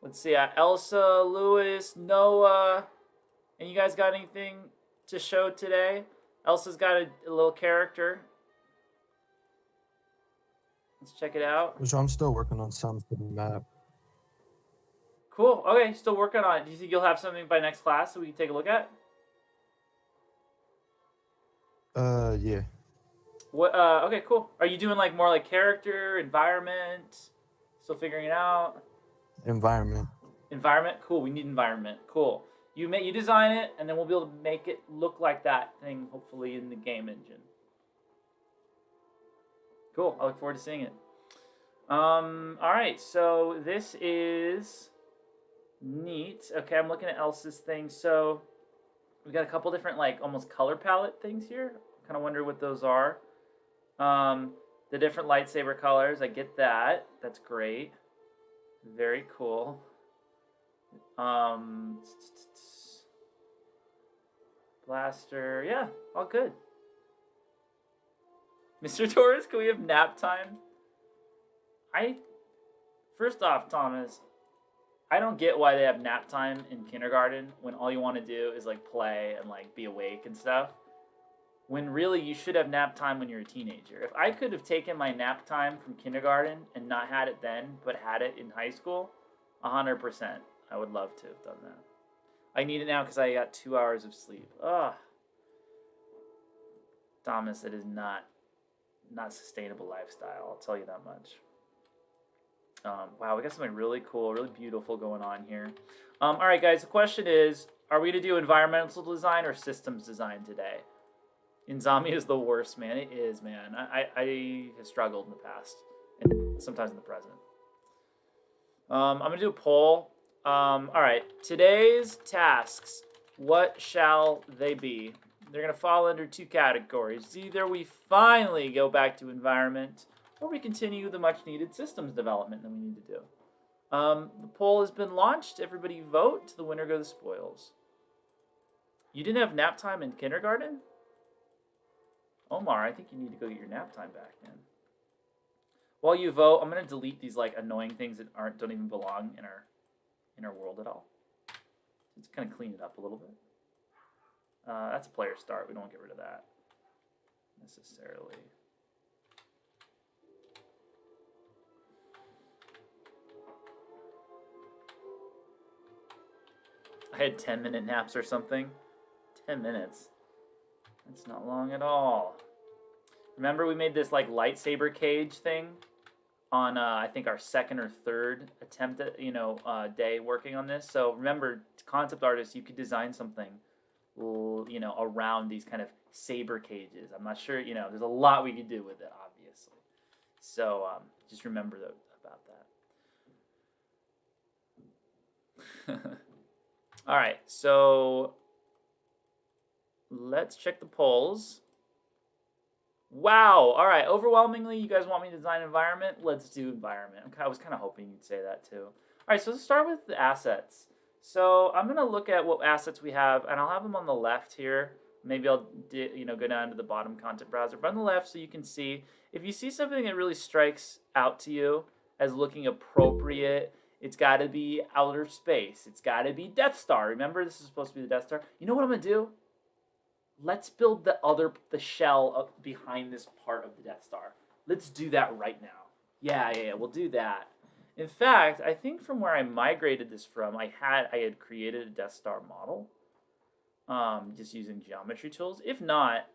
Let's see. Elsa, Lewis, Noah. And you guys got anything to show today? Elsa's got a little character. Let's check it out. Which I'm still working on some for the map. Cool. Okay, still working on it. Do you think you'll have something by next class that we can take a look at? Yeah. What? Okay, cool. Are you doing like more like character, environment? Still figuring it out. Environment. Environment. Cool. We need environment. Cool. You design it, and then we'll be able to make it look like that thing, hopefully in the game engine. Cool. I look forward to seeing it. All right. So this is neat. Okay, I'm looking at Elsa's thing. So we got a couple different like almost color palette things here. Kind of wonder what those are. The different lightsaber colors. I get that. That's great. Very cool. Blaster. Yeah, all good. Mr. Torres, can we have nap time? First off, Thomas, I don't get why they have nap time in kindergarten when all you want to do is like play and like be awake and stuff. When really you should have nap time when you're a teenager. If I could have taken my nap time from kindergarten and not had it then, but had it in high school, 100%, I would love to have done that. I need it now because I got 2 hours of sleep. Ugh. Thomas, it is not sustainable lifestyle. I'll tell you that much. Wow, we got something really cool, really beautiful going on here. All right, guys, the question is, are we going to do environmental design or systems design today? Inzami is the worst, man. It is, man. I have struggled in the past and sometimes in the present. I'm going to do a poll. All right, today's tasks, what shall they be? They're going to fall under two categories. Either we finally go back to environment, or we continue the much-needed systems development that we need to do. The poll has been launched. Everybody vote. The winner goes spoils. You didn't have nap time in kindergarten? Omar, I think you need to go get your nap time back, man. While you vote, I'm going to delete these like annoying things that don't even belong in our world at all. Let's kind of clean it up a little bit. That's a player start. We don't get rid of that necessarily. I had 10-minute naps or something. 10 minutes. That's not long at all. Remember we made this like lightsaber cage thing on I think our second or third attempt at day working on this. So remember, concept artists, you could design something around these kind of saber cages. I'm not sure, there's a lot we could do with it, obviously. So just remember about that. All right, so let's check the polls. Wow. All right. Overwhelmingly, you guys want me to design environment? Let's do environment. I was kind of hoping you'd say that too. All right. So let's start with the assets. So I'm going to look at what assets we have, and I'll have them on the left here. Maybe I'll go down to the bottom content browser. But on the left, so you can see, if you see something that really strikes out to you as looking appropriate, it's got to be outer space. It's got to be Death Star. Remember, this is supposed to be the Death Star. You know what I'm going to do? Let's build the shell behind this part of the Death Star. Let's do that right now. Yeah, we'll do that. In fact, I think from where I migrated this from, I had created a Death Star model, just using geometry tools. If not,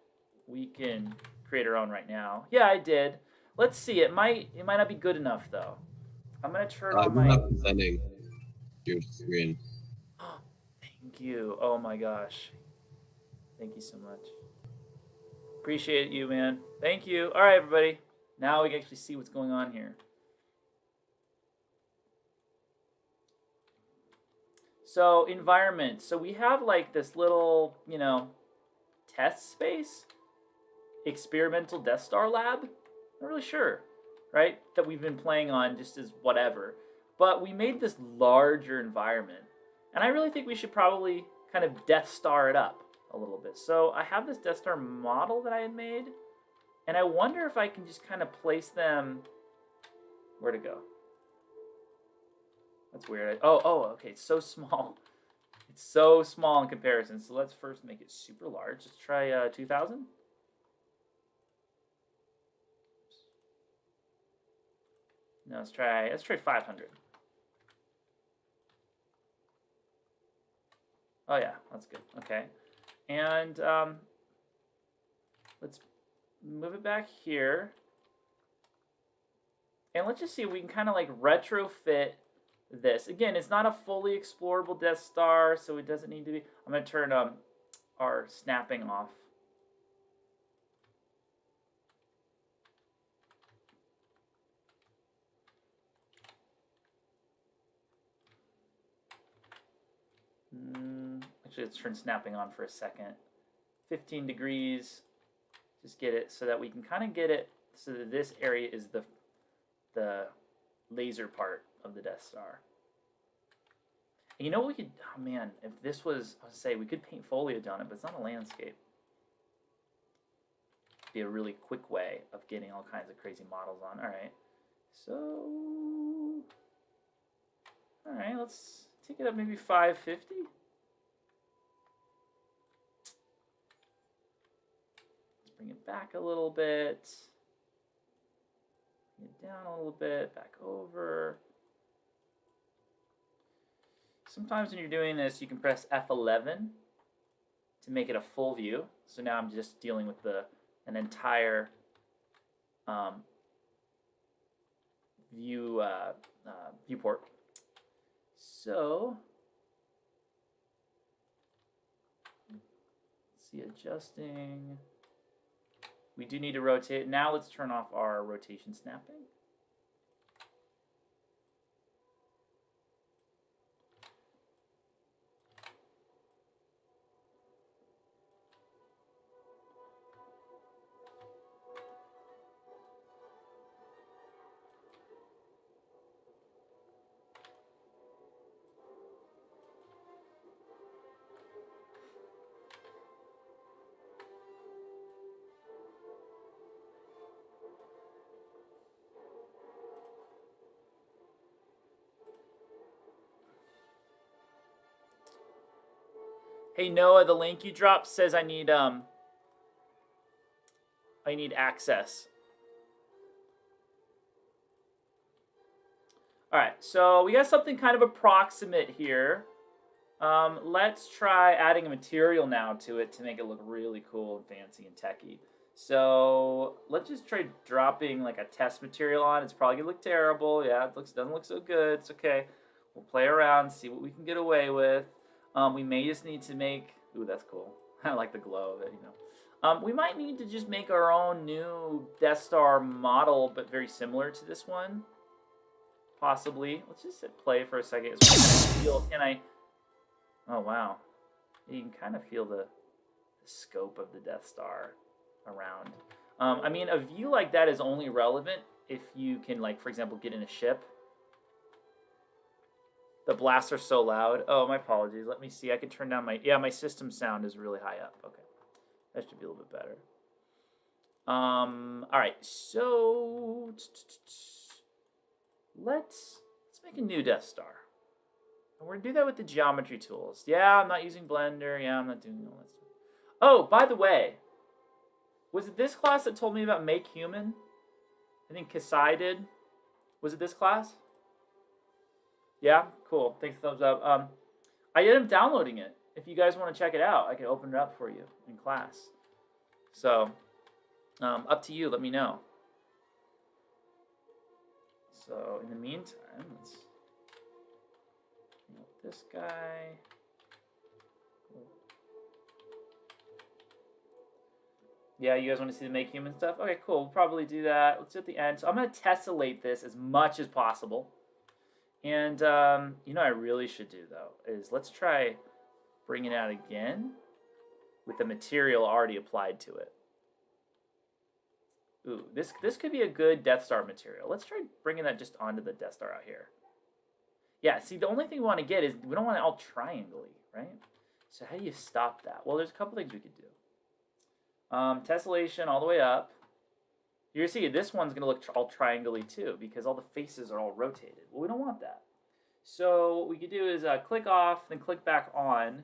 we can create our own right now. Yeah, I did. Let's see. It might not be good enough though. I'm gonna turn on my. You're not presenting your screen. Thank you. Oh my gosh. Thank you so much. Appreciate you, man. Thank you. All right, everybody. Now we can actually see what's going on here. So, environment. So we have like this little, test space. Experimental Death Star lab. Not really sure, right? That we've been playing on just as whatever. But we made this larger environment. And I really think we should probably kind of Death Star it up a little bit. So I have this Death Star model that I had made, and I wonder if I can just kind of place them. Where to go? That's weird. Oh, okay. It's so small. It's so small in comparison. So let's first make it super large. Let's try 2,000. No, let's try 500. Oh yeah, that's good. Okay, and let's move it back here, and let's just see if we can kind of like retrofit this. Again, it's not a fully explorable Death Star, so it doesn't need to be. I'm gonna turn our snapping off. Actually, let's turn snapping on for a second. 15 degrees. Just get it so that we can kind of get it so that this area is the laser part of the Death Star. And you know what we could, oh man, if this was, I would say we could paint foliage on it, but it's not a landscape. Be a really quick way of getting all kinds of crazy models on. All right, so, all right, let's take it up maybe 550. Let's bring it back a little bit. Bring it down a little bit, back over. Sometimes when you're doing this, you can press F11 to make it a full view. So now I'm just dealing with an entire viewport. So let's see, adjusting. We do need to rotate. Now let's turn off our rotation snapping. Hey Noah, the link you dropped says I need access. All right, so we got something kind of approximate here. Let's try adding a material now to it to make it look really cool and fancy and techy. So let's just try dropping like a test material on. It's probably gonna look terrible. Yeah, it doesn't look so good. It's okay. We'll play around, see what we can get away with. We may just need to make. Ooh, that's cool. I like the glow of it. We might need to just make our own new Death Star model, but very similar to this one. Possibly. Let's just hit play for a second. Can I? Oh wow, you can kind of feel the scope of the Death Star around. I mean, a view like that is only relevant if you can, like, for example, get in a ship. The blasts are so loud. Oh, my apologies. Let me see. I can turn down my system sound is really high up. Okay, that should be a little bit better. All right, so let's make a new Death Star. And we're gonna do that with the geometry tools. Yeah, I'm not using Blender. Yeah, I'm not doing all that stuff. Oh, by the way, was it this class that told me about Make Human? I think Kasai did. Was it this class? Yeah, cool. Thanks, thumbs up. I ended up downloading it. If you guys want to check it out, I can open it up for you in class. So, up to you. Let me know. So, in the meantime, let's bring up this guy. Yeah, you guys want to see the Make Human stuff? Okay, cool. We'll probably do that. Let's do it at the end. So I'm going to tessellate this as much as possible. And, you know what I really should do, though, is let's try bringing it out again with the material already applied to it. Ooh, this could be a good Death Star material. Let's try bringing that just onto the Death Star out here. Yeah, see, the only thing we want to get is we don't want it all triangle-y, right? So how do you stop that? Well, there's a couple things we could do. Tessellation all the way up. You're going to see this one's going to look all triangle-y too because all the faces are all rotated. Well, we don't want that. So what we could do is click off, then click back on,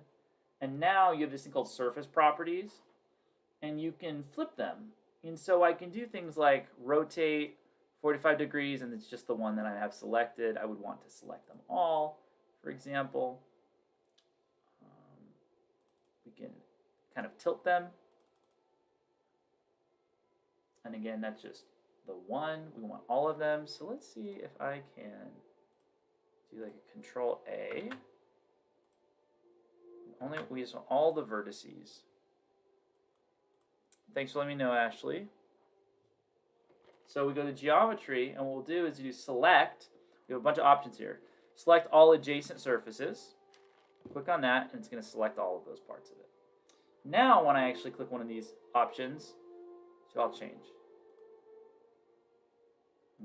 and now you have this thing called surface properties, and you can flip them. And so I can do things like rotate 45 degrees, and it's just the one that I have selected. I would want to select them all, for example. We can kind of tilt them. And again, that's just the one. We want all of them. So let's see if I can do like a Control A. We just want all the vertices. Thanks for letting me know, Ashley. So we go to geometry, and what we'll do is do select. We have a bunch of options here. Select all adjacent surfaces. Click on that, and it's going to select all of those parts of it. Now, when I actually click one of these options, so I'll change.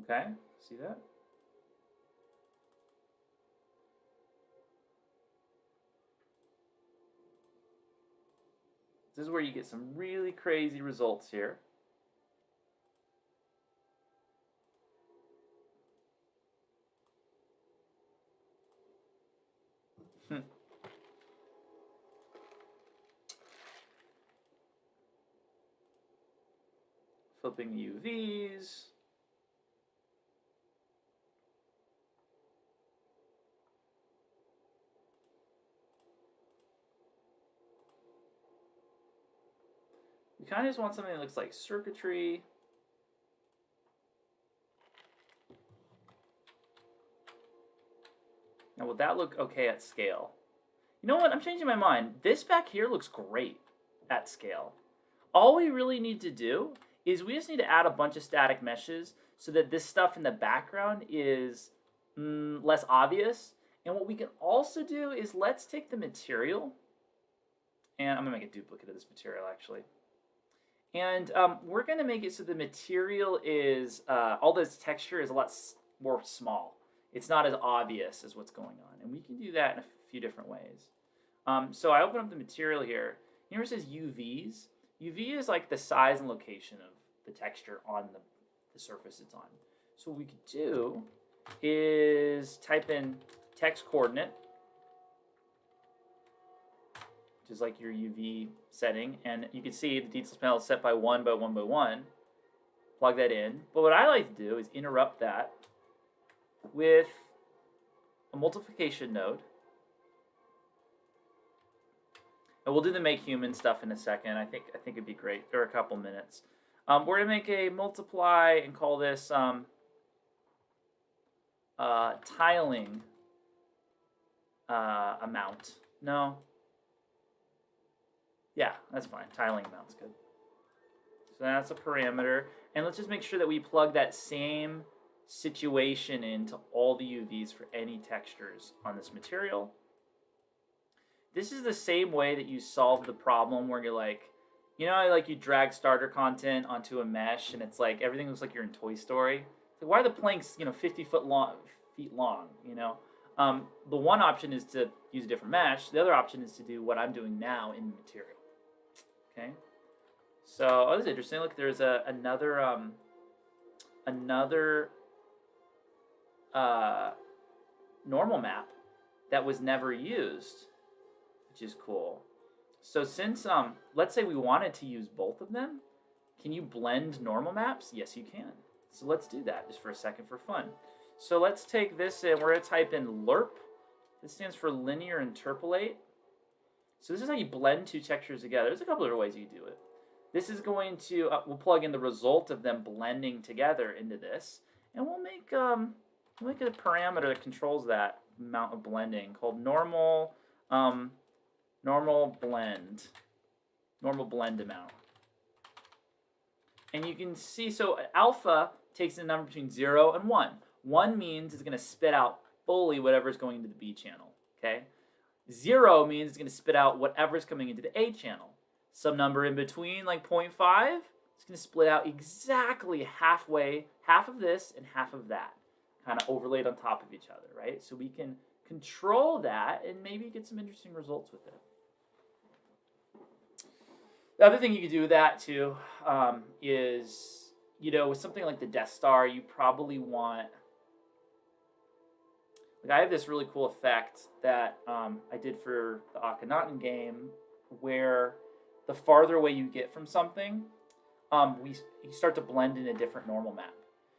Okay, see that? This is where you get some really crazy results here. Flipping the UVs. We kind of just want something that looks like circuitry. Now, will that look okay at scale? You know what? I'm changing my mind. This back here looks great at scale. All we really need to do is we just need to add a bunch of static meshes so that this stuff in the background is less obvious. And what we can also do is let's take the material, and I'm going to make a duplicate of this material actually. And we're going to make it so the material is, all this texture is a lot more small. It's not as obvious as what's going on. And we can do that in a few different ways. So I open up the material here. Here it says UVs. UV is like the size and location of the texture on the surface it's on. So what we could do is type in text coordinate, which is like your UV setting, and you can see the details panel is set by 1 by 1 by 1. Plug that in. But what I like to do is interrupt that with a multiplication node. And we'll do the make human stuff in a second. I think it'd be great, or a couple minutes. We're gonna make a multiply and call this tiling amount. No. Yeah, that's fine. Tiling amount's good. So that's a parameter. And let's just make sure that we plug that same situation into all the UVs for any textures on this material. This is the same way that you solve the problem where you're like, you know, like you drag starter content onto a mesh and it's like everything looks like you're in Toy Story. Like, why are the planks, 50 feet long, you know? The one option is to use a different mesh. The other option is to do what I'm doing now in the material. Okay. So, this is interesting. Look, there's another normal map that was never used, which is cool. So since, let's say we wanted to use both of them, can you blend normal maps? Yes, you can. So let's do that just for a second for fun. So let's take this in. We're going to type in LERP. This stands for linear interpolate. So this is how you blend two textures together. There's a couple other ways you do it. This is going to, we'll plug in the result of them blending together into this. And we'll make a parameter that controls that amount of blending called normal blend amount. And you can see, so alpha takes a number between 0 and 1. 1 means it's going to spit out fully whatever's going into the B channel, okay? 0 means it's going to spit out whatever's coming into the A channel. Some number in between, like 0.5, it's going to split out exactly halfway, half of this and half of that, kind of overlaid on top of each other, right? So we can control that and maybe get some interesting results with it. The other thing you could do with that too is, with something like the Death Star, you probably want, Like I have this really cool effect that I did for the Akhenaten game, where the farther away you get from something, you start to blend in a different normal map.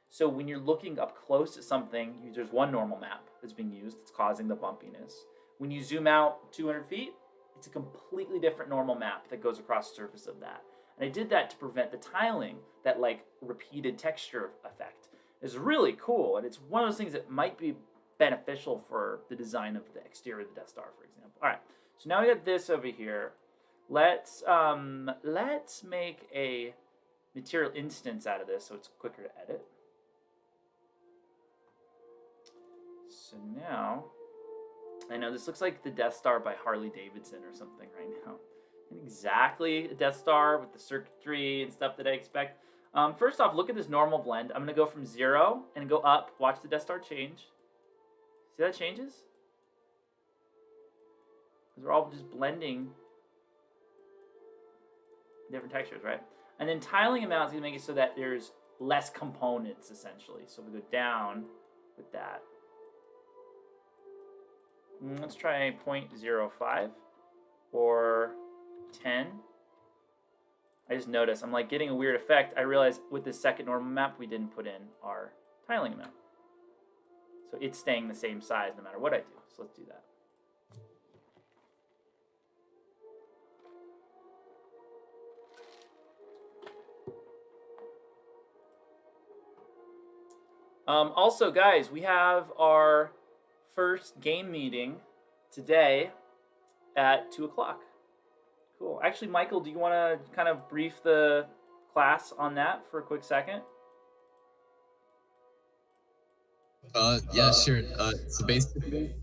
So when you're looking up close at something, there's one normal map that's being used that's causing the bumpiness. When you zoom out 200 feet, it's a completely different normal map that goes across the surface of that. And I did that to prevent the tiling, that like repeated texture effect. It's really cool, and it's one of those things that might be beneficial for the design of the exterior of the Death Star, for example. All right, so now we got this over here. Let's make a material instance out of this so it's quicker to edit. So now, I know this looks like the Death Star by Harley Davidson or something right now. Not exactly a Death Star with the circuitry and stuff that I expect. First off, look at this normal blend. I'm going to go from 0 and go up. Watch the Death Star change. See how that changes? Because we're all just blending different textures, right? And then tiling amount is going to make it so that there's less components, essentially. So we go down with that. Let's try 0.05 or 10. I just noticed I'm like getting a weird effect. I realized with this second normal map, we didn't put in our tiling amount. So it's staying the same size no matter what I do. So let's do that. Also, guys, we have our first game meeting today at 2 o'clock. Cool. Actually, Michael, do you want to kind of brief the class on that for a quick second? Yeah, sure. So basically,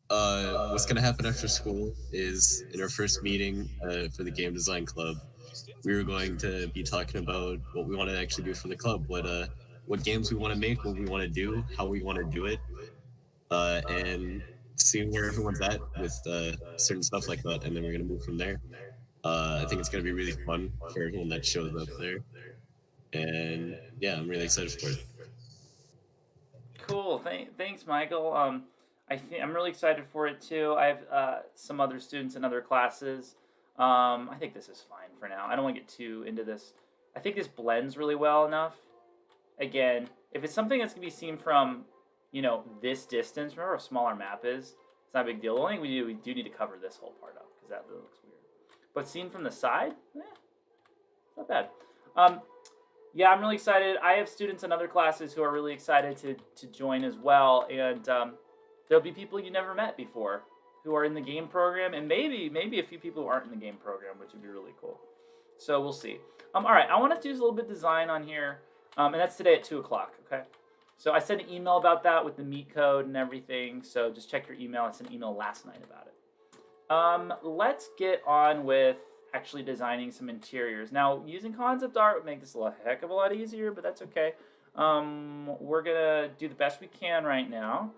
what's gonna happen after school is in our first meeting for the game design club, we were going to be talking about what we want to actually do for the club, what games we want to make, what we want to do, how we want to do it, and seeing where everyone's at with certain stuff like that, and then we're gonna move from there. I think it's gonna be really fun for everyone that shows up there, and yeah, I'm really excited for it. Cool. Thanks, Michael. I'm really excited for it too. I have some other students in other classes. I think this is fine for now. I don't want to get too into this. I think this blends really well enough. Again, if it's something that's gonna be seen from, this distance, remember how small our map is? It's not a big deal. The only thing we do need to cover this whole part up because that looks weird. But seen from the side, not bad. Yeah, I'm really excited. I have students in other classes who are really excited to join as well, and there'll be people you never met before who are in the game program, and maybe a few people who aren't in the game program, which would be really cool. So we'll see. All right, I want to do a little bit of design on here, and that's today at 2 o'clock. Okay. So I sent an email about that with the meet code and everything. So just check your email. I sent an email last night about it. Let's get on with actually designing some interiors. Now, using concept art would make this a heck of a lot easier, but that's okay. We're gonna do the best we can right now.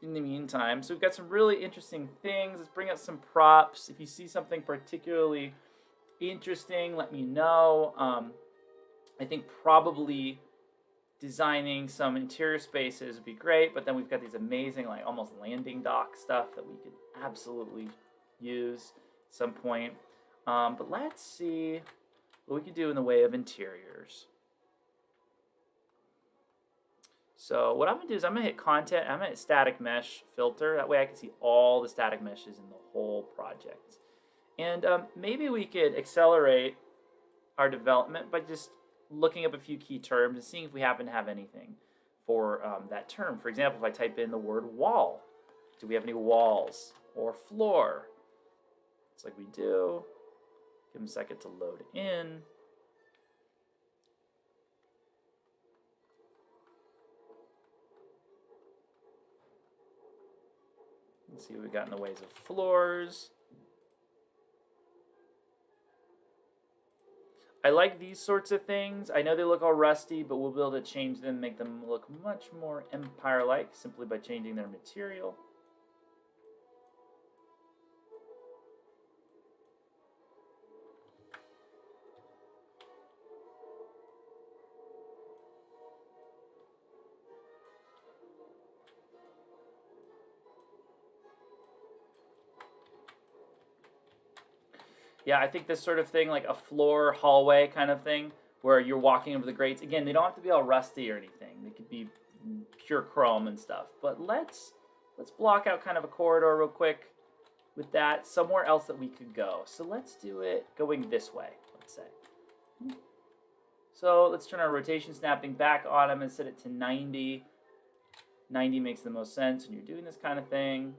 In the meantime, so we've got some really interesting things. Let's bring up some props. If you see something particularly interesting, let me know. I think probably designing some interior spaces would be great, but then we've got these amazing, like almost landing dock stuff that we could absolutely use at some point. But let's see what we could do in the way of interiors. So what I'm going to do is I'm going to hit content, I'm going to hit static mesh filter. That way I can see all the static meshes in the whole project. And maybe we could accelerate our development by just looking up a few key terms and seeing if we happen to have anything for that term. For example, if I type in the word wall, do we have any walls or floor? Looks like we do. Give them a second to load in. Let's see what we got in the ways of floors. I like these sorts of things. I know they look all rusty, but we'll be able to change them, make them look much more Empire-like simply by changing their material. Yeah, I think this sort of thing, like a floor hallway kind of thing, where you're walking over the grates. Again, they don't have to be all rusty or anything. They could be pure chrome and stuff. But let's block out kind of a corridor real quick with that. Somewhere else that we could go. So let's do it going this way, let's say. So let's turn our rotation snapping back on him and set it to 90. 90 makes the most sense when you're doing this kind of thing.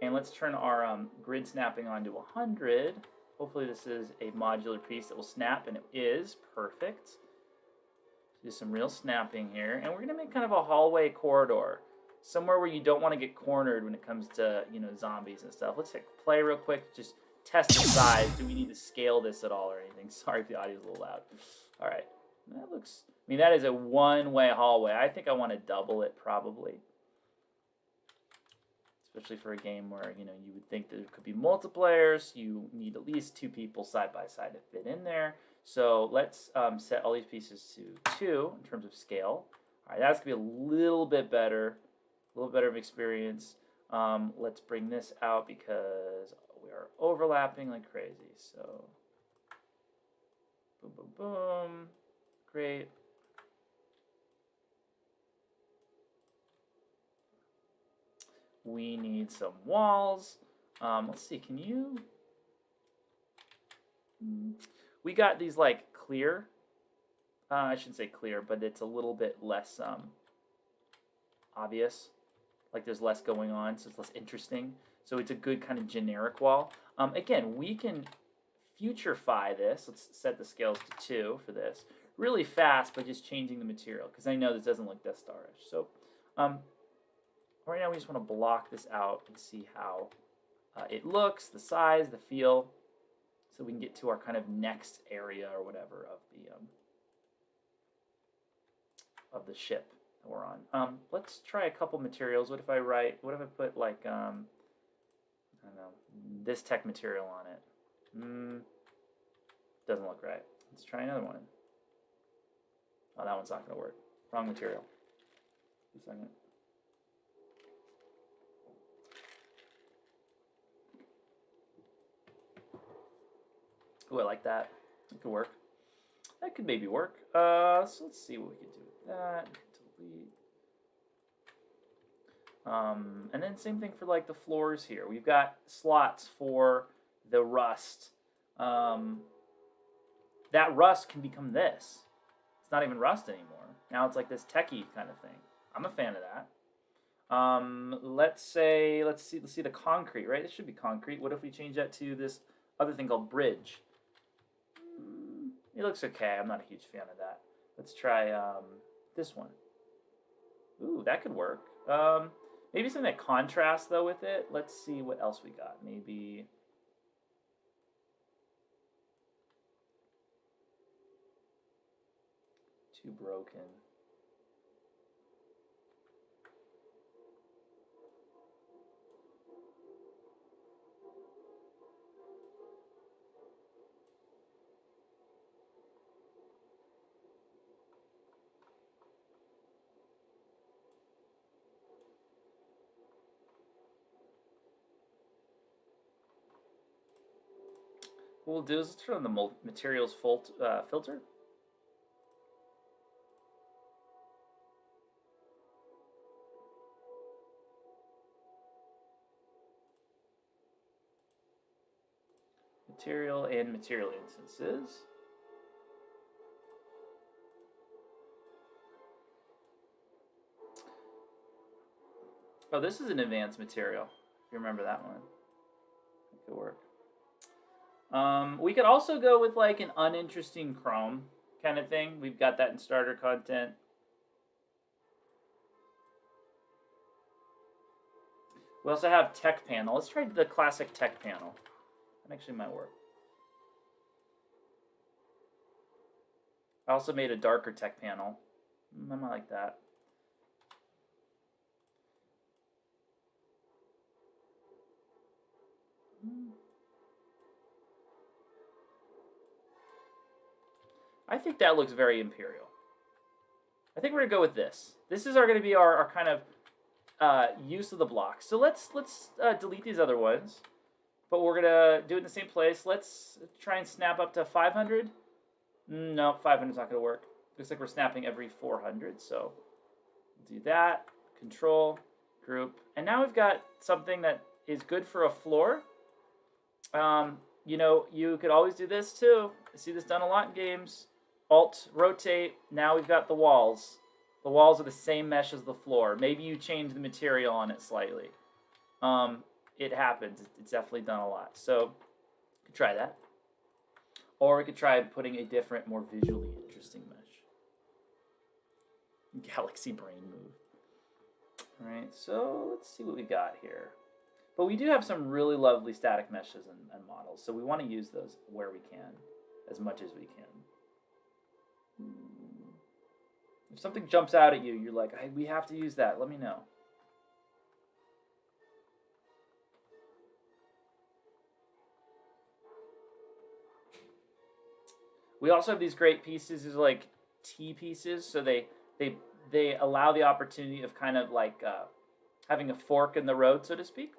And let's turn our grid snapping on to 100. Hopefully this is a modular piece that will snap, and it is. Perfect. Do some real snapping here. And we're going to make kind of a hallway corridor. Somewhere where you don't want to get cornered when it comes to, you know, zombies and stuff. Let's hit play real quick. Just test the size. Do we need to scale this at all or anything? Sorry if the audio's a little loud. All right. That looks... I mean, that is a one-way hallway. I think I want to double it probably. Especially for a game where, you know, you would think that there could be multiplayers. You need at least 2 people side by side to fit in there. So let's set all these pieces to 2 in terms of scale. All right, that's going to be a little bit better. A little better of experience. Let's bring this out because we are overlapping like crazy. So, boom, boom, boom. Great. We need some walls. Let's see, can you... We got these like clear. I shouldn't say clear, but it's a little bit less obvious. Like there's less going on, so it's less interesting. So it's a good kind of generic wall. Again, we can futurify this. Let's set the scales to 2 for this. Really fast by just changing the material, because I know this doesn't look Death Star-ish. So right now we just want to block this out and see how it looks, the size, the feel, so we can get to our kind of next area or whatever of the ship that we're on. Let's try a couple materials. What if I put like, I don't know, this tech material on it? Doesn't look right. Let's try another one. Oh, that one's not going to work. Wrong material. Just a second. Ooh, I like that. That could work. That could maybe work. So let's see what we can do with that. Delete. And then same thing for like the floors here. We've got slots for the rust. That rust can become this. It's not even rust anymore. Now it's like this techie kind of thing. I'm a fan of that. Let's see the concrete, right? It should be concrete. What if we change that to this other thing called bridge? It looks okay. I'm not a huge fan of that. Let's try this one. Ooh, that could work. Maybe something that contrasts though with it. Let's see what else we got. Maybe too broken. What we'll do is let's turn on the materials filter. Material and material instances. Oh, this is an advanced material. If you remember that one. That could work. We could also go with like an uninteresting chrome kind of thing. We've got that in starter content. We also have tech panel. Let's try the classic tech panel. That actually might work. I also made a darker tech panel. I might like that. I think that looks very Imperial. I think we're gonna go with this. This is going to be our kind of use of the blocks. So let's delete these other ones but we're gonna do it in the same place. Let's try and snap up to 500. No, 500 is not gonna work. Looks like we're snapping every 400, so do that. Control, group, and now we've got something that is good for a floor. You know, you could always do this too. I see this done a lot in games. Alt, rotate. Now we've got the walls. The walls are the same mesh as the floor. Maybe you change the material on it slightly. It happens. It's definitely done a lot. So, we could try that. Or we could try putting a different, more visually interesting mesh. Galaxy brain move. Alright, so let's see what we got here. But we do have some really lovely static meshes and models, so we want to use those where we can, as much as we can. If something jumps out at you, you're like, hey, we have to use that, let me know. We also have these great pieces, these are like T pieces, so they allow the opportunity of kind of like having a fork in the road, so to speak.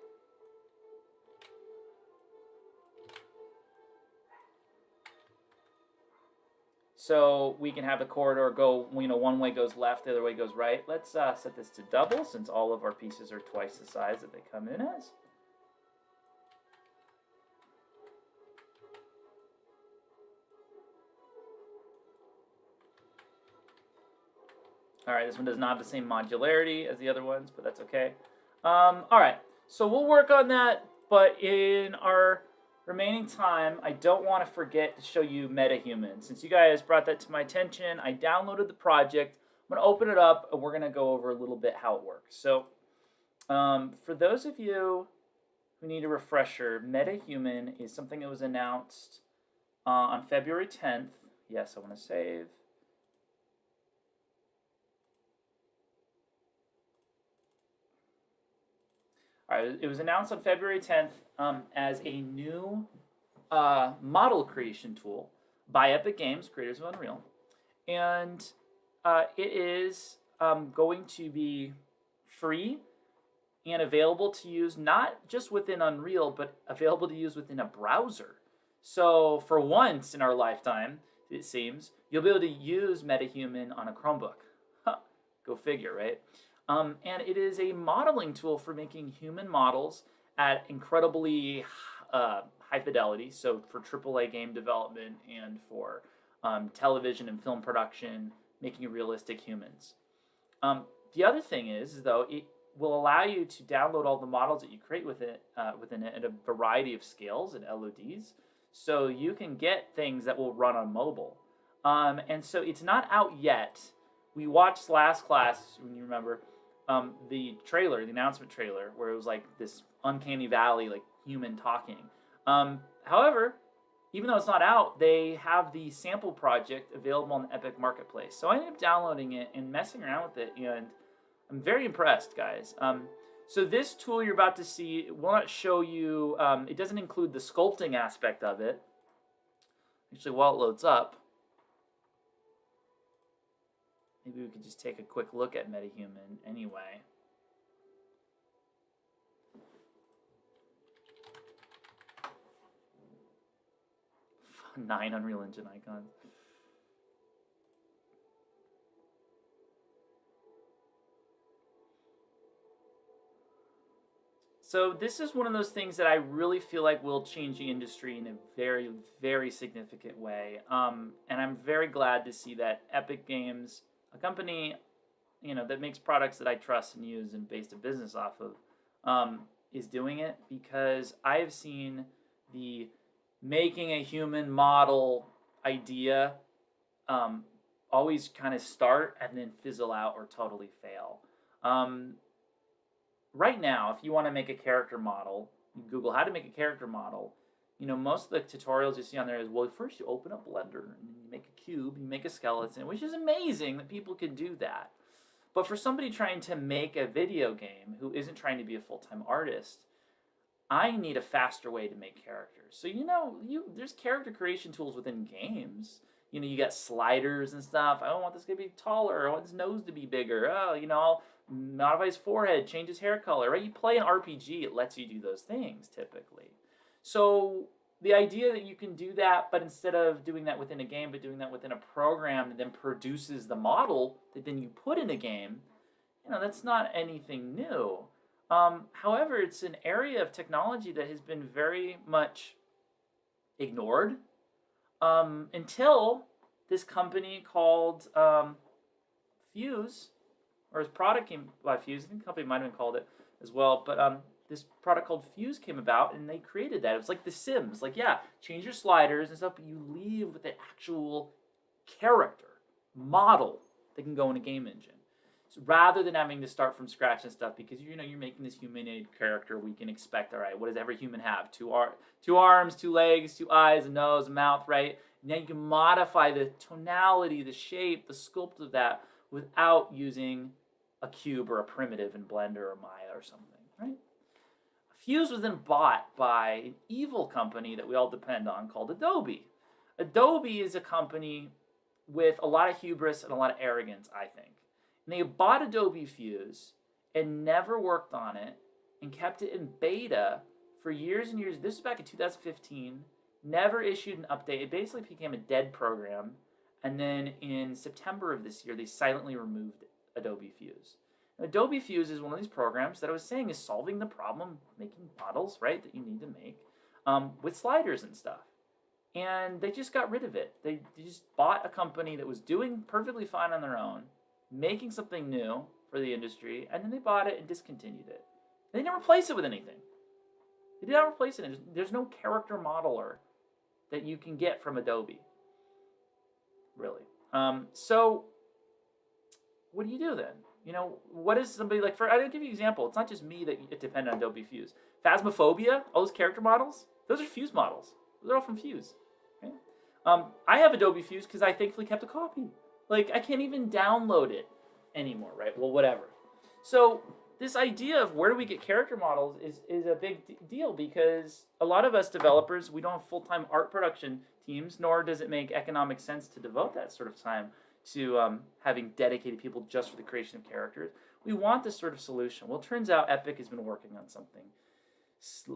So we can have the corridor go, you know, one way goes left, the other way goes right. Let's set this to double since all of our pieces are twice the size that they come in as. All right, this one does not have the same modularity as the other ones, but that's okay. All right, so we'll work on that, but in our remaining time, I don't want to forget to show you MetaHuman. Since you guys brought that to my attention, I downloaded the project. I'm going to open it up, and we're going to go over a little bit how it works. So for those of you who need a refresher, MetaHuman is something that was announced on February 10th. Yes, I want to save. All right, it was announced on February 10th as a new model creation tool by Epic Games, creators of Unreal. And it is going to be free and available to use not just within Unreal, but available to use within a browser. So for once in our lifetime, it seems, you'll be able to use MetaHuman on a Chromebook. Huh, go figure, right? And it is a modeling tool for making human models at incredibly high fidelity. So for AAA game development and for television and film production, making realistic humans. The other thing is, though, it will allow you to download all the models that you create within it at a variety of scales and LODs. So you can get things that will run on mobile. And so it's not out yet. We watched last class, when you remember, the trailer, the announcement trailer, where it was like this uncanny valley, like human talking. However, even though it's not out, they have the sample project available on the Epic Marketplace. So I ended up downloading it and messing around with it, and I'm very impressed, guys. So this tool you're about to see will not show you, it doesn't include the sculpting aspect of it. Actually, while it loads up, maybe we could just take a quick look at MetaHuman anyway. Nine Unreal Engine icons. So this is one of those things that I really feel like will change the industry in a very, very significant way. And I'm very glad to see that Epic Games, a company, that makes products that I trust and use and based a business off of, is doing it, because I've seen the making a human model idea always kind of start and then fizzle out or totally fail. Right now, if you want to make a character model, you Google how to make a character model. Most of the tutorials you see on there is, well, first you open up Blender and you make a cube, you make a skeleton, which is amazing that people can do that. But for somebody trying to make a video game who isn't trying to be a full-time artist, I need a faster way to make characters. So, there's character creation tools within games. You got sliders and stuff. I want this guy to be taller. I want his nose to be bigger. I'll modify his forehead, change his hair color, right? You play an RPG, it lets you do those things typically. So the idea that you can do that, but instead of doing that within a game, but doing that within a program that then produces the model that then you put in a game, that's not anything new. However, it's an area of technology that has been very much ignored until this company called Fuse, or his product came by Fuse. I think the company might have been called it as well, but this product called Fuse came about, and they created that. It was like The Sims. Like, yeah, change your sliders and stuff, but you leave with an actual character, model that can go in a game engine. So rather than having to start from scratch and stuff, because you're making this humanoid character, we can expect, all right, what does every human have? Two arms, 2 legs, 2 eyes, a nose, a mouth, right? Now you can modify the tonality, the shape, the sculpt of that without using a cube or a primitive in Blender or Maya or something, right? Fuse was then bought by an evil company that we all depend on called Adobe. Adobe is a company with a lot of hubris and a lot of arrogance, I think. And they bought Adobe Fuse and never worked on it and kept it in beta for years and years. This was back in 2015. Never issued an update. It basically became a dead program. And then in September of this year, they silently removed Adobe Fuse. Now, Adobe Fuse is one of these programs that I was saying is solving the problem of making models, right, that you need to make with sliders and stuff. And they just got rid of it. They just bought a company that was doing perfectly fine on their own, making something new for the industry, and then they bought it and discontinued it. They didn't replace it with anything. They did not replace it. There's no character modeler that you can get from Adobe, really. So what do you do then? What is somebody like? I'll give you an example. It's not just me that depend on Adobe Fuse. Phasmophobia, all those character models, those are Fuse models. Those are all from Fuse. Okay? I have Adobe Fuse because I thankfully kept a copy. Like, I can't even download it anymore, right? Well, whatever. So this idea of where do we get character models is a big deal, because a lot of us developers, we don't have full-time art production teams, nor does it make economic sense to devote that sort of time to having dedicated people just for the creation of characters. We want this sort of solution. Well, it turns out Epic has been working on something.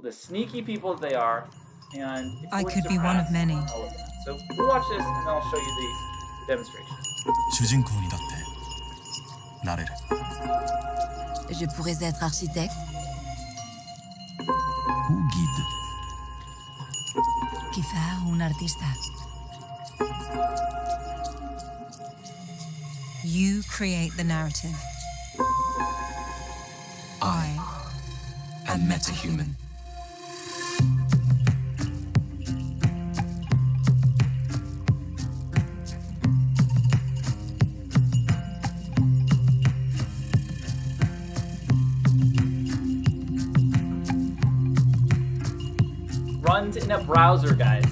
The sneaky people that they are, and I could be one of many. So we'll watch this, and I'll show you the demonstration. 主人公にだってなれる Je pourrais être architecte, ou guide quizá un artista. You create the narrative. I am metahuman. Runs in a browser, guys.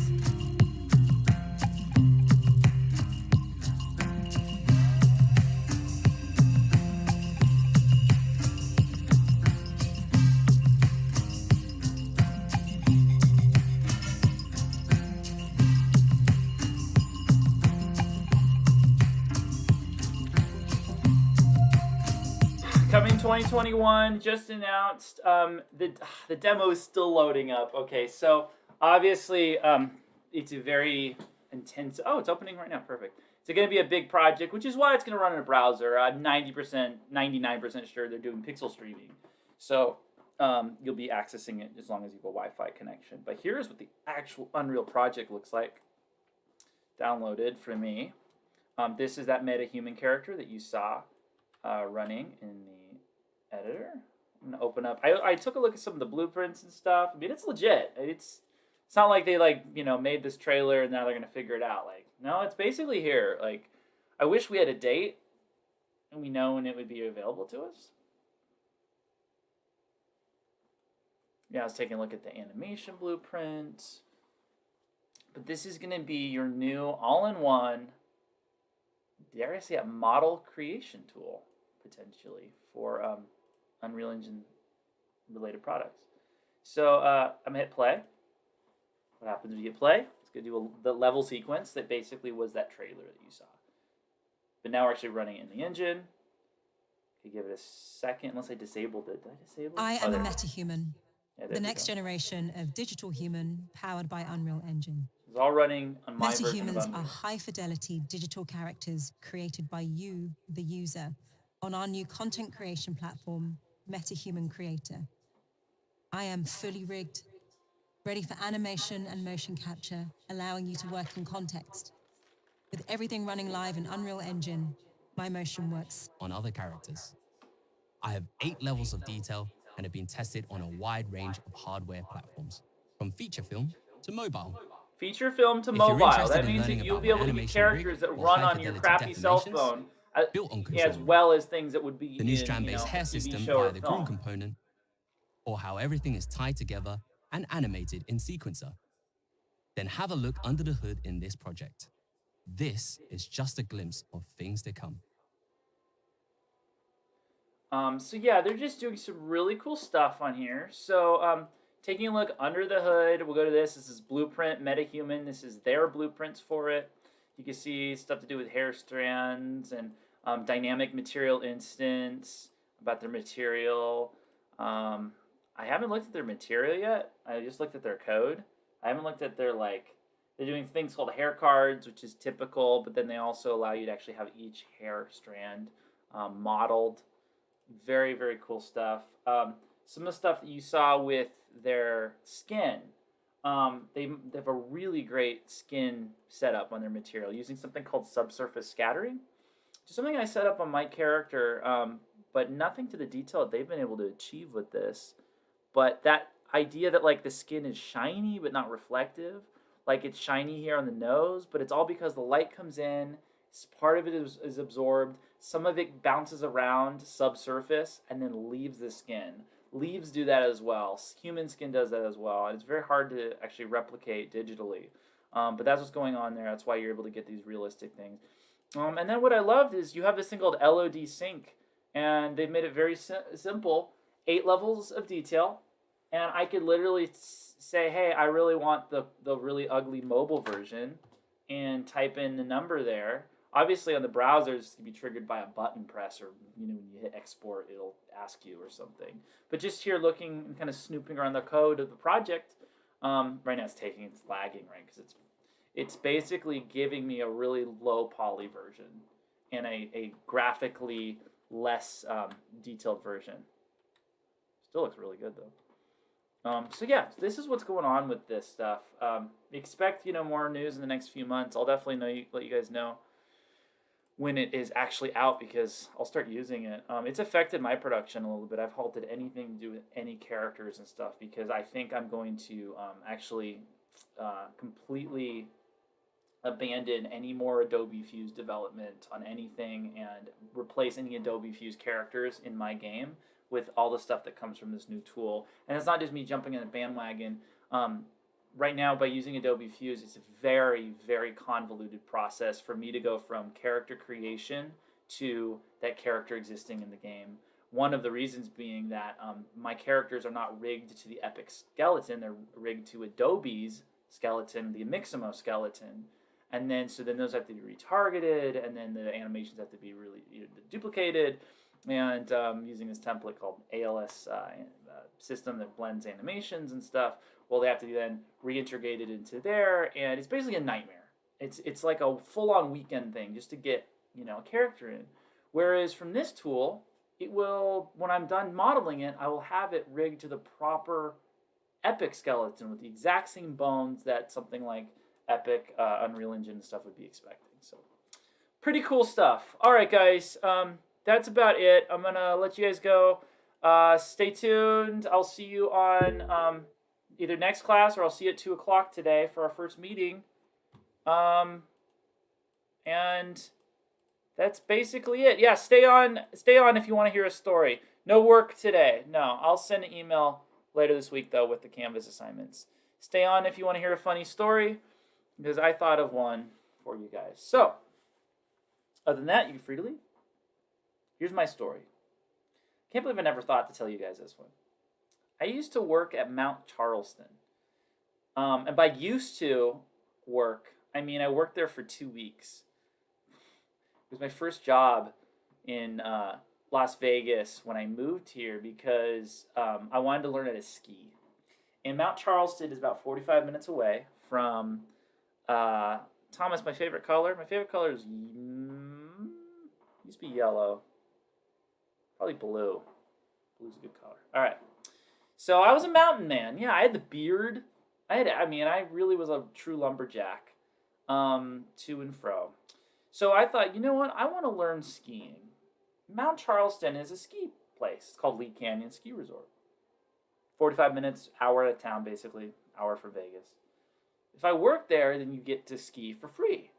Coming 2021, just announced. The demo is still loading up. Okay, so obviously it's a very intense. Oh, it's opening right now. Perfect. It's going to be a big project, which is why it's going to run in a browser. I'm 90%, 99% sure they're doing pixel streaming. So you'll be accessing it as long as you have a Wi-Fi connection. But here's what the actual Unreal project looks like. Downloaded for me. This is that meta-human character that you saw running in the editor. I'm gonna open up. I took a look at some of the blueprints and stuff. I mean, it's legit. It's not like they made this trailer and now they're gonna figure it out. Like, no, it's basically here. Like, I wish we had a date and we know when it would be available to us. Yeah, I was taking a look at the animation blueprint. But this is gonna be your new all-in-one, dare I say, a model creation tool potentially for Unreal Engine related products. So I'm gonna hit play. What happens when you hit play? It's gonna do the level sequence that basically was that trailer that you saw. But now we're actually running it in the engine. Okay, give it a second, unless I disabled it. Did I disable it? I am a metahuman. Yeah, The there we next go. generation of digital human powered by Unreal Engine. It's all running on my version of Metahumans Unreal. are high-fidelity digital characters created by you, the user, on our new content creation platform, MetaHuman Creator. I am fully rigged, ready for animation and motion capture, allowing you to work in context. With everything running live in Unreal Engine, my motion works. On other characters. I have 8 levels of detail and have been tested on a wide range of hardware platforms, from feature film to mobile. Feature film to If you're mobile. interested That in means that learning you'll about be my able to get animation rig characters that or run on your high-fidelity crappy cell deformations, phone, built on as Control, well as things that would be the new in, strand-based a hair TV system show or via the groom film. component, or how everything is tied together and animated in sequencer, then have a look under the hood in this project. This is just a glimpse of things to come. So yeah, they're just doing some really cool stuff on here. So taking a look under the hood, we'll go to this. This is Blueprint MetaHuman. This is their blueprints for it. You can see stuff to do with hair strands and dynamic material instance, about their material. I haven't looked at their material yet. I just looked at their code. I haven't looked at their they're doing things called hair cards, which is typical, but then they also allow you to actually have each hair strand modeled. Very, very cool stuff. Some of the stuff that you saw with their skin, they have a really great skin setup on their material using something called subsurface scattering. Just something I set up on my character, but nothing to the detail that they've been able to achieve with this. But that idea that the skin is shiny but not reflective, it's shiny here on the nose, but it's all because the light comes in, part of it is absorbed, some of it bounces around subsurface and then leaves the skin. Leaves do that as well. Human skin does that as well, and it's very hard to actually replicate digitally. But that's what's going on there. That's why you're able to get these realistic things. And then what I loved is you have this thing called LOD Sync, and they've made it very simple. 8 levels of detail, and I could literally say, hey, I really want the really ugly mobile version, and type in the number there. Obviously, on the browser, it's going to be triggered by a button press, or when you hit export, it'll ask you or something. But just here, looking and kind of snooping around the code of the project, right now it's lagging, right? Because it's basically giving me a really low poly version and a graphically less detailed version. Still looks really good though. So yeah, this is what's going on with this stuff. Expect more news in the next few months. I'll definitely let you guys know when it is actually out, because I'll start using it. It's affected my production a little bit. I've halted anything to do with any characters and stuff because I think I'm going to actually completely abandon any more Adobe Fuse development on anything and replace any Adobe Fuse characters in my game with all the stuff that comes from this new tool. And it's not just me jumping in the bandwagon. Right now, by using Adobe Fuse, it's a very, very convoluted process for me to go from character creation to that character existing in the game. One of the reasons being that my characters are not rigged to the Epic skeleton. They're rigged to Adobe's skeleton, the Amiximo skeleton. And then those have to be retargeted, and then the animations have to be really duplicated. And using this template called ALS system that blends animations and stuff, well, they have to then reintegrate it into there, and it's basically a nightmare. It's like a full-on weekend thing just to get a character in. Whereas from this tool, it will, when I'm done modeling it, I will have it rigged to the proper Epic skeleton with the exact same bones that something like Epic Unreal Engine and stuff would be expecting. So pretty cool stuff. All right, guys, that's about it. I'm gonna let you guys go. Stay tuned. I'll see you on either next class, or I'll see you at 2 o'clock today for our first meeting. And that's basically it. Yeah, stay on if you want to hear a story. No work today. No, I'll send an email later this week though with the Canvas assignments. Stay on if you want to hear a funny story, because I thought of one for you guys. So, other than that, you can free to leave. Here's my story. Can't believe I never thought to tell you guys this one. I used to work at Mount Charleston. And by used to work, I mean I worked there for 2 weeks. It was my first job in Las Vegas when I moved here because I wanted to learn how to ski. And Mount Charleston is about 45 minutes away from Thomas. My favorite color. My favorite color is used to be yellow. Probably blue. Blue's a good color. All right. So I was a mountain man. Yeah, I had the beard. I really was a true lumberjack, to and fro. So I thought, you know what? I want to learn skiing. Mount Charleston is a ski place. It's called Lee Canyon Ski Resort. 45 minutes, hour out of town, basically. Hour from Vegas. If I work there, then you get to ski for free.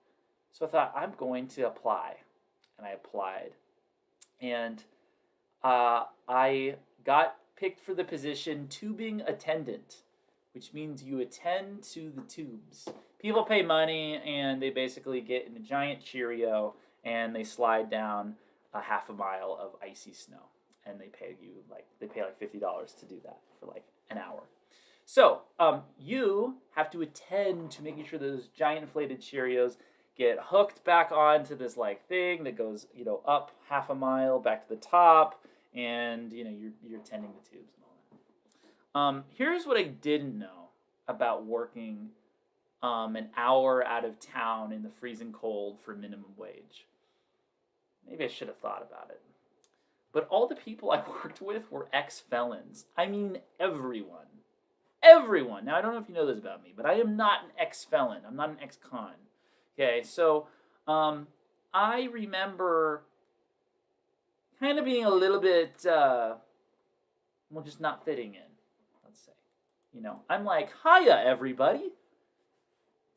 So I thought, I'm going to apply. And I applied. And I got picked for the position tubing attendant, which means you attend to the tubes. People pay money, and they basically get in a giant Cheerio, and they slide down a half a mile of icy snow. And they pay like $50 to do that for like an hour. So you have to attend to making sure those giant inflated Cheerios get hooked back onto this like thing that goes, up half a mile back to the top, and you're tending the tubes and all that. Here's what I didn't know about working an hour out of town in the freezing cold for minimum wage. Maybe I should have thought about it. But all the people I worked with were ex-felons. I mean, everyone. Everyone. Now, I don't know if you know this about me, but I am not an ex-felon. I'm not an ex-con. Okay, so I remember kind of being a little bit, just not fitting in, let's say. I'm like, hiya, everybody.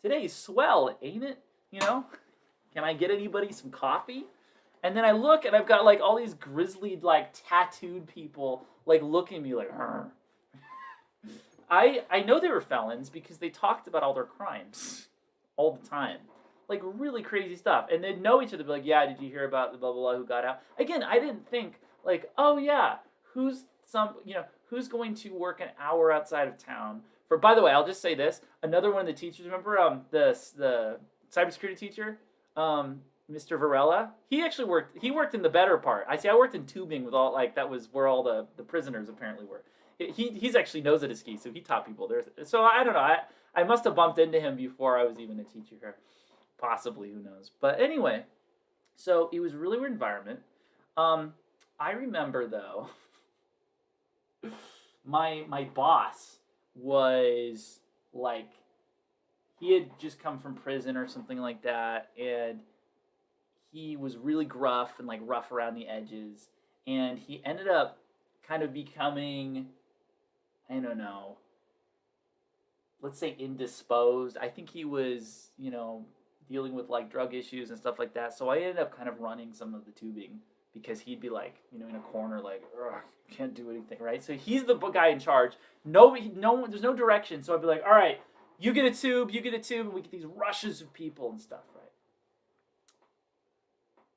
Today's swell, ain't it? Can I get anybody some coffee? And then I look, and I've got, like, all these grizzly, like, tattooed people, like, looking at me like, Arr. I know they were felons because they talked about all their crimes all the time. Like, really crazy stuff. And they'd know each other, be like, yeah, did you hear about the blah, blah, blah who got out? Again, I didn't think, like, oh, yeah, who's going to work an hour outside of town for, by the way, I'll just say this. Another one of the teachers, remember the cybersecurity teacher, Mr. Varela? He actually worked in the better part. I worked in tubing with all, like, that was where all the prisoners apparently were. He's actually knows how to ski, so he taught people there. So I don't know. I must have bumped into him before I was even a teacher here. Possibly, who knows. But anyway, so it was a really weird environment. I remember, though, my boss was, like, he had just come from prison or something like that, and he was really gruff and, like, rough around the edges, and he ended up kind of becoming, I don't know, let's say indisposed. I think he was, dealing with, like, drug issues and stuff like that, so I ended up kind of running some of the tubing, because he'd be, like, in a corner, like, can't do anything, right? So he's the guy in charge. There's no direction, so I'd be like, all right, you get a tube, and we get these rushes of people and stuff, right?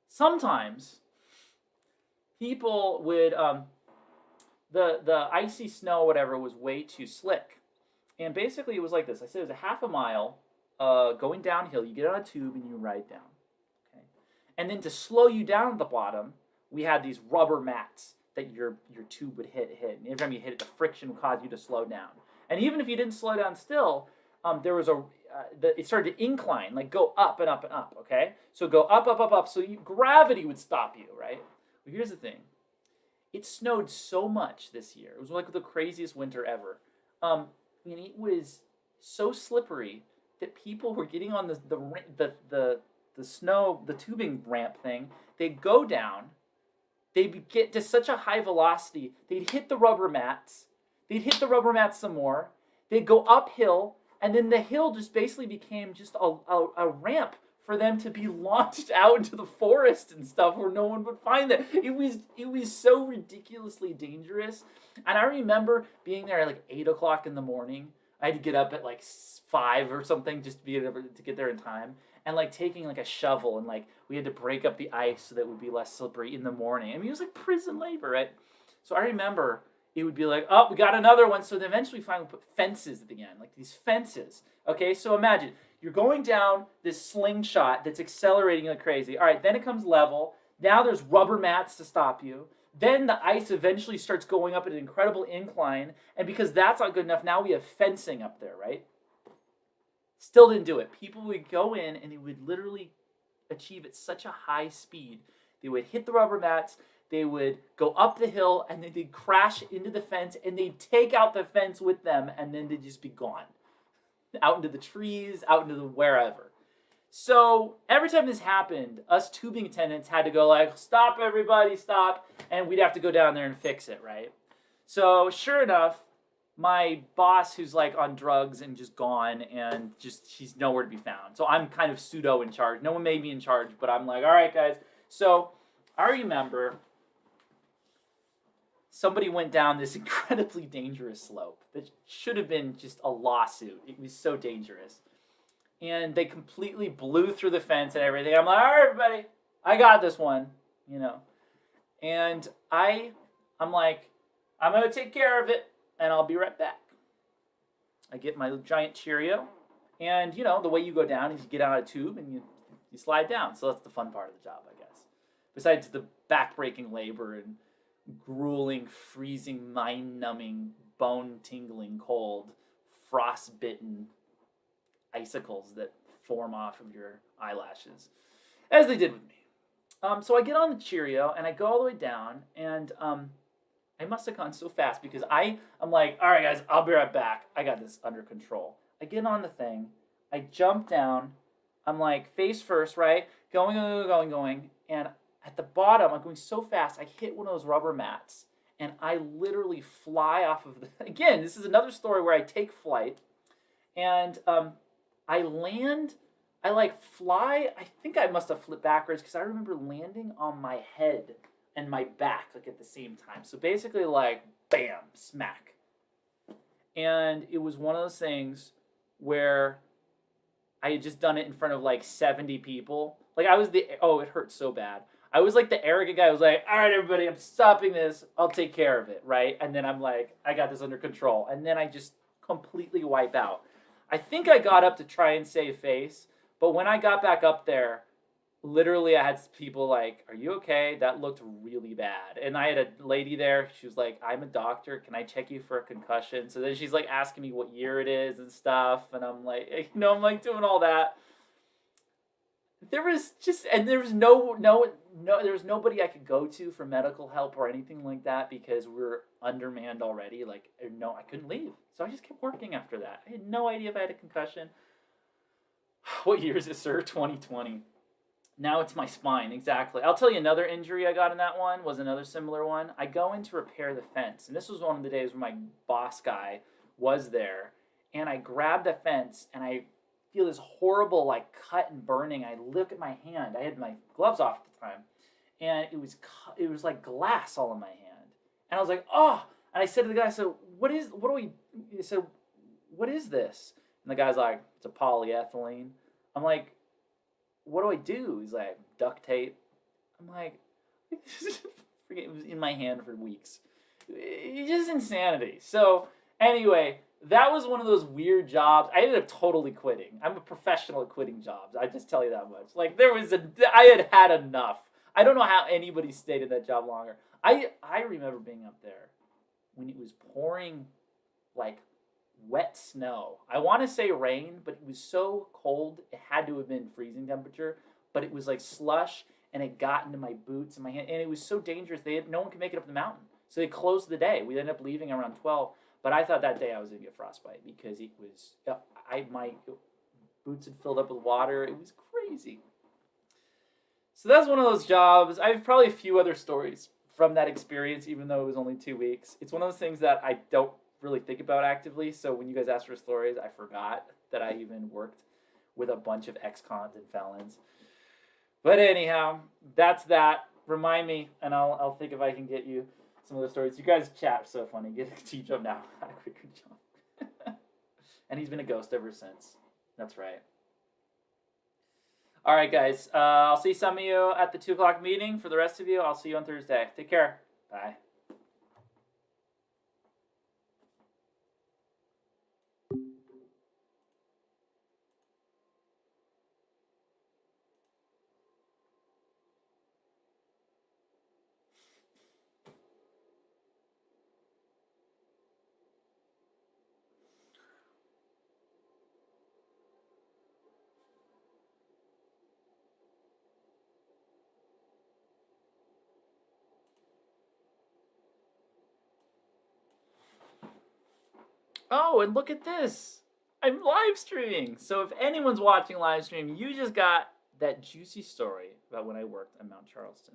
Sometimes people would, the icy snow, whatever, was way too slick. And basically it was like this. I said it was a half a mile going downhill. You get on a tube and you ride down. Okay? And then to slow you down at the bottom, we had these rubber mats that your tube would hit. And every time you hit it, the friction would cause you to slow down. And even if you didn't slow down still, there was it started to incline, like go up and up and up, okay? So go up, up, up, up, so gravity would stop you, right? Well, here's the thing. It snowed so much this year. It was like the craziest winter ever. And it was so slippery that people were getting on the snow, the tubing ramp thing. They'd go down. They'd get to such a high velocity. They'd hit the rubber mats. They'd hit the rubber mats some more. They'd go uphill. And then the hill just basically became just a ramp for them to be launched out into the forest and stuff where no one would find them. It was so ridiculously dangerous. And I remember being there at like 8 o'clock in the morning. I had to get up at like 5 or something just to be able to get there in time. And like taking like a shovel and like we had to break up the ice so that it would be less slippery in the morning. I mean, it was like prison labor, right? So I remember it would be like, oh, we got another one. So then eventually we finally put fences at the end, like these fences. Okay, so imagine you're going down this slingshot that's accelerating like crazy. All right, then it comes level. Now there's rubber mats to stop you. Then the ice eventually starts going up at an incredible incline, and because that's not good enough, now we have fencing up there, right? Still didn't do it. People would go in and they would literally achieve at such a high speed. They would hit the rubber mats, they would go up the hill, and then they'd crash into the fence, and they'd take out the fence with them, and then they'd just be gone. Out into the trees, out into the wherever. So every time this happened, us tubing attendants had to go like, stop everybody, stop, and we'd have to go down there and fix it, right? So sure enough, my boss, who's like on drugs and just gone, and just he's nowhere to be found. So I'm kind of pseudo in charge. No one made me in charge, but I'm like, all right, guys. So I remember somebody went down this incredibly dangerous slope that should have been just a lawsuit. It was so dangerous. And they completely blew through the fence and everything. I'm like, all right, everybody, I got this one, you know. And I'm like, I'm going to take care of it, and I'll be right back. I get my giant Cheerio, and, you know, the way you go down is you get out of a tube and you slide down. So that's the fun part of the job, I guess. Besides the back-breaking labor and grueling, freezing, mind-numbing, bone-tingling cold, frost-bitten icicles that form off of your eyelashes, as they did with me. So I get on the Cheerio, and I go all the way down, and I must have gone so fast because I'm like, all right, guys, I'll be right back. I got this under control. I get on the thing. I jump down. I'm like face first, right? Going. And at the bottom, I'm going so fast, I hit one of those rubber mats. And I literally fly off of the... Again, this is another story where I take flight. And I land... I like fly... I think I must have flipped backwards because I remember landing on my head and my back like at the same time. So basically like, bam, smack. And it was one of those things where I had just done it in front of like 70 people. Like I was it hurt so bad. I was like the arrogant guy who was like, all right, everybody, I'm stopping this. I'll take care of it, right? And then I'm like, I got this under control. And then I just completely wipe out. I think I got up to try and save face. But when I got back up there, literally I had people like, are you okay? That looked really bad. And I had a lady there. She was like, I'm a doctor. Can I check you for a concussion? So then she's like asking me what year it is and stuff. And I'm like, I'm like doing all that. There was nobody I could go to for medical help or anything like that because we were undermanned already. Like, no, I couldn't leave. So I just kept working after that. I had no idea if I had a concussion. What year is it, sir? 2020. Now it's my spine, exactly. I'll tell you another injury I got in that one was another similar one. I go in to repair the fence, and this was one of the days when my boss guy was there, and I grabbed the fence, and I feel this horrible like cut and burning. I look at my hand. I had my gloves off at the time, and it was like glass all in my hand. And I was like, oh! And I said to the guy, I said, he said, what is this? And the guy's like, it's a polyethylene. I'm like, what do I do? He's like, duct tape. I'm like, forget, it was in my hand for weeks. It's just insanity. So anyway, that was one of those weird jobs. I ended up totally quitting. I'm a professional at quitting jobs. I just tell you that much. Like I had enough. I don't know how anybody stayed in that job longer. I remember being up there when it was pouring like wet snow. I want to say rain, but it was so cold it had to have been freezing temperature. But it was like slush, and it got into my boots and my hand, and it was so dangerous. No one could make it up the mountain, so they closed the day. We ended up leaving around 12. But I thought that day I was gonna get frostbite because it was my boots had filled up with water. It was crazy. So that's one of those jobs. I have probably a few other stories from that experience, even though it was only 2 weeks. It's one of those things that I don't really think about actively. So when you guys asked for stories, I forgot that I even worked with a bunch of ex-cons and felons. But anyhow, that's that. Remind me, and I'll think if I can get you some of the stories. You guys chat so funny. Get a teach up now. Had a quicker jump. And he's been a ghost ever since. That's right. All right, guys. I'll see some of you at the 2 o'clock meeting. For the rest of you, I'll see you on Thursday. Take care. Bye. Oh, and look at this. I'm live streaming. So if anyone's watching live stream, you just got that juicy story about when I worked at Mount Charleston.